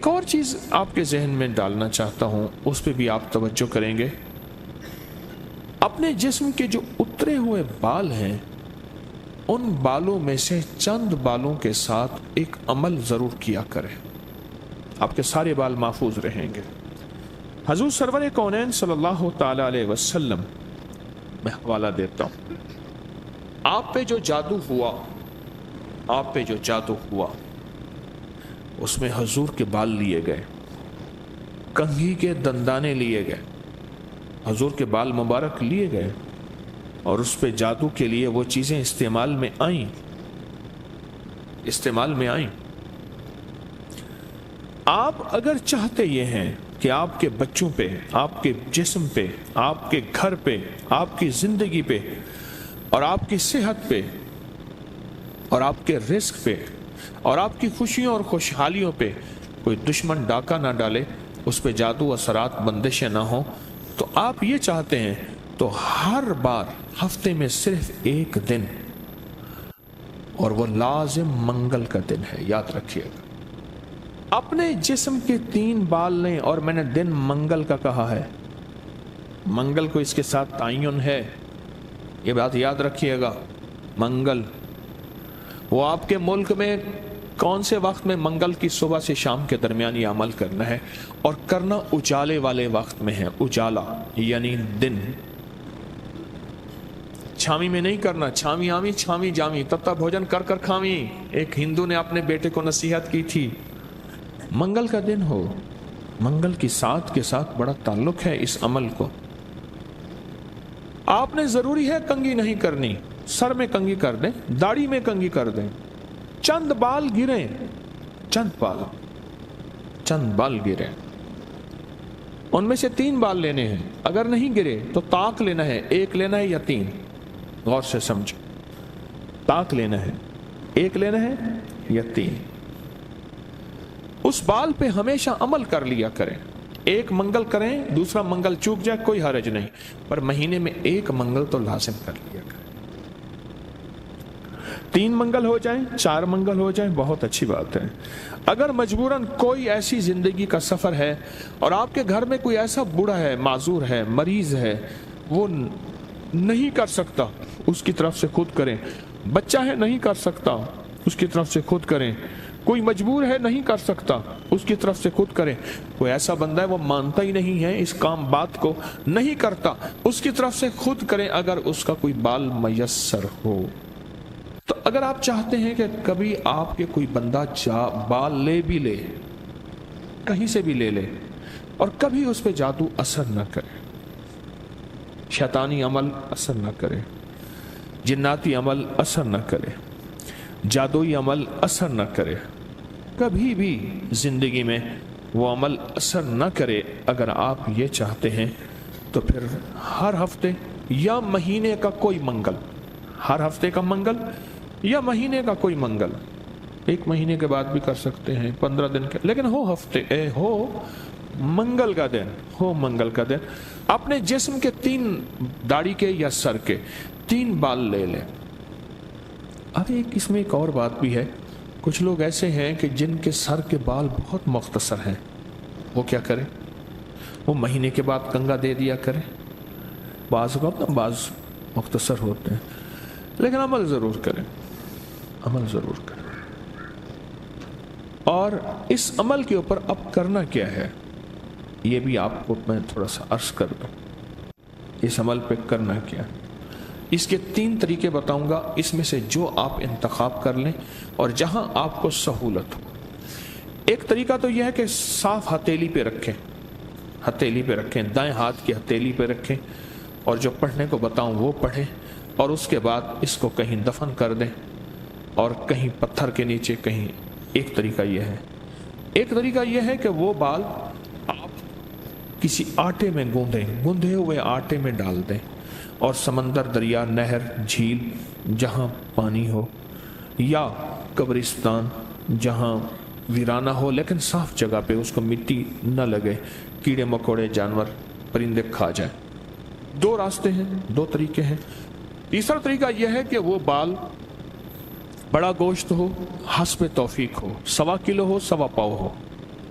ایک اور چیز آپ کے ذہن میں ڈالنا چاہتا ہوں، اس پہ بھی آپ توجہ کریں گے۔ اپنے جسم کے جو اترے ہوئے بال ہیں، ان بالوں میں سے چند بالوں کے ساتھ ایک عمل ضرور کیا کریں، آپ کے سارے بال محفوظ رہیں گے۔ حضور سرور کونین صلی اللہ تعالی علیہ وسلم، میں حوالہ دیتا ہوں، آپ پہ جو جادو ہوا اس میں حضور کے بال لیے گئے، کنگھی کے دندانے لیے گئے، حضور کے بال مبارک لیے گئے، اور اس پہ جادو کے لیے وہ چیزیں استعمال میں آئیں۔ آپ اگر چاہتے یہ ہیں کہ آپ کے بچوں پہ، آپ کے جسم پہ، آپ کے گھر پہ، آپ کی زندگی پہ، اور آپ کی صحت پہ، اور آپ کے رزق پہ، اور آپ کی خوشیوں اور خوشحالیوں پہ کوئی دشمن ڈاکہ نہ ڈالے، اس پہ جادو اثرات بندشیں نہ ہوں، تو آپ یہ چاہتے ہیں تو ہر بار ہفتے میں صرف ایک دن، اور وہ لازم منگل کا دن ہے، یاد رکھیے گا۔ اپنے جسم کے 3 بال لیں، اور میں نے دن منگل کا کہا ہے، منگل کو اس کے ساتھ تعین ہے، یہ بات یاد رکھیے گا۔ منگل، وہ آپ کے ملک میں کون سے وقت میں منگل کی صبح سے شام کے درمیان یہ عمل کرنا ہے، اور کرنا اجالے والے وقت میں ہے۔ اجالا یعنی دن، چھامی میں نہیں کرنا، چھامی آمی چھامی جامی تتا بھوجن کر کر کھامی، ایک ہندو نے اپنے بیٹے کو نصیحت کی تھی۔ منگل کا دن ہو، منگل کی ساتھ کے ساتھ بڑا تعلق ہے اس عمل کو۔ آپ نے ضروری ہے کنگھی نہیں کرنی، سر میں کنگھی کر دیں، داڑھی میں کنگھی کر دیں، چند بال گریں، چند بال گریں، ان میں سے 3 بال لینے ہیں، اگر نہیں گرے تو طاق لینا ہے، 1 لینا ہے یا 3، غور سے سمجھو، طاق لینا ہے، 1 لینا ہے یا 3۔ اس بال پہ ہمیشہ عمل کر لیا کریں، 1 منگل کریں، دوسرا منگل چوک جائے کوئی حرج نہیں، پر مہینے میں 1 منگل تو لازم کر لیا کریں۔ 3 منگل ہو جائیں، 4 منگل ہو جائیں، بہت اچھی بات ہے۔ اگر مجبوراً کوئی ایسی زندگی کا سفر ہے اور آپ کے گھر میں کوئی ایسا بوڑھا ہے، معذور ہے، مریض ہے، وہ نہیں کر سکتا، اس کی طرف سے خود کریں۔ بچہ ہے نہیں کر سکتا، اس کی طرف سے خود کریں۔ کوئی مجبور ہے نہیں کر سکتا، اس کی طرف سے خود کریں۔ کوئی ایسا بندہ ہے وہ مانتا ہی نہیں ہے اس کام بات کو، نہیں کرتا، اس کی طرف سے خود کریں اگر اس کا کوئی بال میسر ہو۔ تو اگر آپ چاہتے ہیں کہ کبھی آپ کے کوئی بندہ بال لے بھی لے، کہیں سے بھی لے لے، اور کبھی اس پہ جادو اثر نہ کرے، شیطانی عمل اثر نہ کرے، جناتی عمل اثر نہ کرے، جادوئی عمل اثر نہ کرے، کبھی بھی زندگی میں وہ عمل اثر نہ کرے، اگر آپ یہ چاہتے ہیں تو پھر ہر ہفتے یا مہینے کا کوئی منگل، ہر ہفتے کا منگل یا مہینے کا کوئی منگل، 1 مہینے کے بعد بھی کر سکتے ہیں، 15 دن کے، لیکن ہو منگل کا دن، ہو منگل کا دن، اپنے جسم کے 3 داڑھی کے یا سر کے 3 بال لے لیں۔ اب اس میں ایک اور بات بھی ہے، کچھ لوگ ایسے ہیں کہ جن کے سر کے بال بہت مختصر ہیں، وہ کیا کریں؟ وہ مہینے کے بعد کنگا دے دیا کریں۔ بعض مختصر ہوتے ہیں، لیکن عمل ضرور کریں، عمل ضرور کریں۔ اور اس عمل کے اوپر اب کرنا کیا ہے، یہ بھی آپ کو میں تھوڑا سا عرض کر دوں۔ اس عمل پہ کرنا کیا، اس کے 3 طریقے بتاؤں گا، اس میں سے جو آپ انتخاب کر لیں اور جہاں آپ کو سہولت ہو۔ ایک طریقہ تو یہ ہے کہ صاف ہتھیلی پہ رکھیں، ہتھیلی پہ رکھیں، دائیں ہاتھ کی ہتھیلی پہ رکھیں، اور جو پڑھنے کو بتاؤں وہ پڑھیں، اور اس کے بعد اس کو کہیں دفن کر دیں، اور کہیں پتھر کے نیچے کہیں۔ ایک طریقہ یہ ہے۔ ایک طریقہ یہ ہے کہ وہ بال آپ کسی آٹے میں گوندھے ہوئے آٹے میں ڈال دیں، اور سمندر، دریا، نہر، جھیل، جہاں پانی ہو، یا قبرستان جہاں ویرانہ ہو لیکن صاف جگہ پہ، اس کو مٹی نہ لگے، کیڑے مکوڑے، جانور، پرندے کھا جائیں۔ 2 راستے ہیں، 2 طریقے ہیں۔ تیسرا طریقہ یہ ہے کہ وہ بال بڑا گوشت ہو، حسب توفیق ہو، 1.25 کلو ہو، 1.25 پاؤ ہو،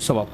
1.25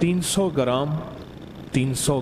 300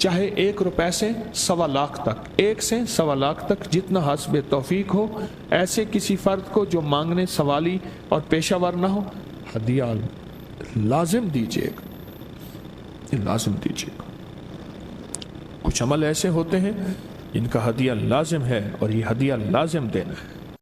چاہے 1 روپے سے 1.25 لاکھ تک، 1 سے 1.25 لاکھ تک، جتنا حسب توفیق ہو، ایسے کسی فرد کو جو مانگنے سوالی اور پیشہ ور نہ ہو، ہدیہ لازم دیجیے گا، لازم دیجیے گا۔ کچھ عمل ایسے ہوتے ہیں جن کا ہدیہ لازم ہے، اور یہ ہدیہ لازم دینا ہے۔